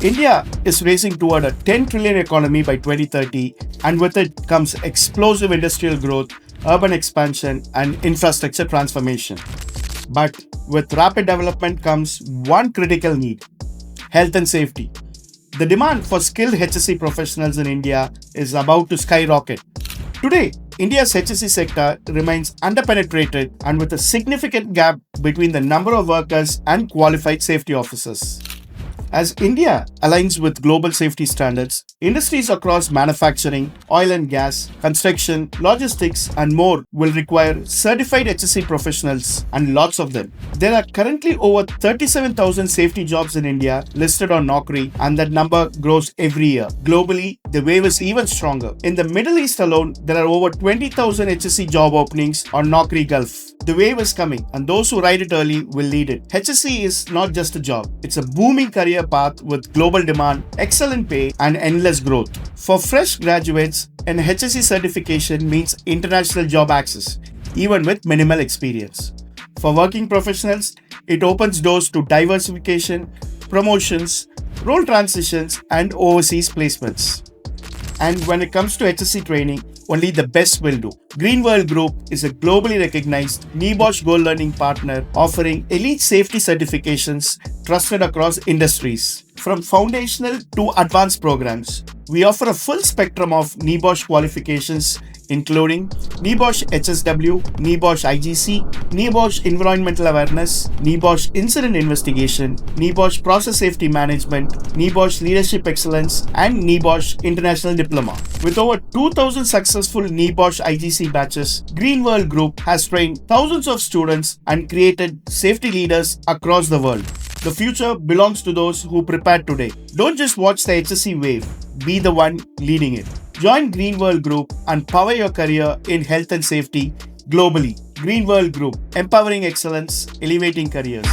India is racing toward a 10 trillion economy by 2030, and with it comes explosive industrial growth, urban expansion, and infrastructure transformation. But with rapid development comes one critical need: health and safety. The demand for skilled HSE professionals in India is about to skyrocket. Today, India's HSE sector remains underpenetrated and with a significant gap between the number of workers and qualified safety officers. As India aligns with global safety standards, industries across manufacturing, oil and gas, construction, logistics, and more will require certified HSE professionals, and lots of them. There are currently over 37,000 safety jobs in India listed on Naukri, and that number grows every year. Globally, the wave is even stronger. In the Middle East alone, there are over 20,000 HSE job openings on Naukri Gulf. The wave is coming, and those who ride it early will lead it. HSE is not just a job, it's a booming career path with global demand, excellent pay, and endless growth. For fresh graduates, an HSE certification means international job access, even with minimal experience. For working professionals, it opens doors to diversification, promotions, role transitions, and overseas placements. And when it comes to HSE training, only the best will do. Greenworld Group is a globally recognized NEBOSH Gold Learning Partner offering elite safety certifications trusted across industries. From foundational to advanced programs, we offer a full spectrum of NEBOSH qualifications including NEBOSH HSW, NEBOSH IGC, NEBOSH Environmental Awareness, NEBOSH Incident Investigation, NEBOSH Process Safety Management, NEBOSH Leadership Excellence, and NEBOSH International Diploma. With over 2,000 successful NEBOSH IGC batches, Greenworld Group has trained thousands of students and created safety leaders across the world. The future belongs to those who prepare today. Don't just watch the HSE wave, be the one leading it. Join Greenworld Group and power your career in health and safety globally. Greenworld Group, empowering excellence, elevating careers.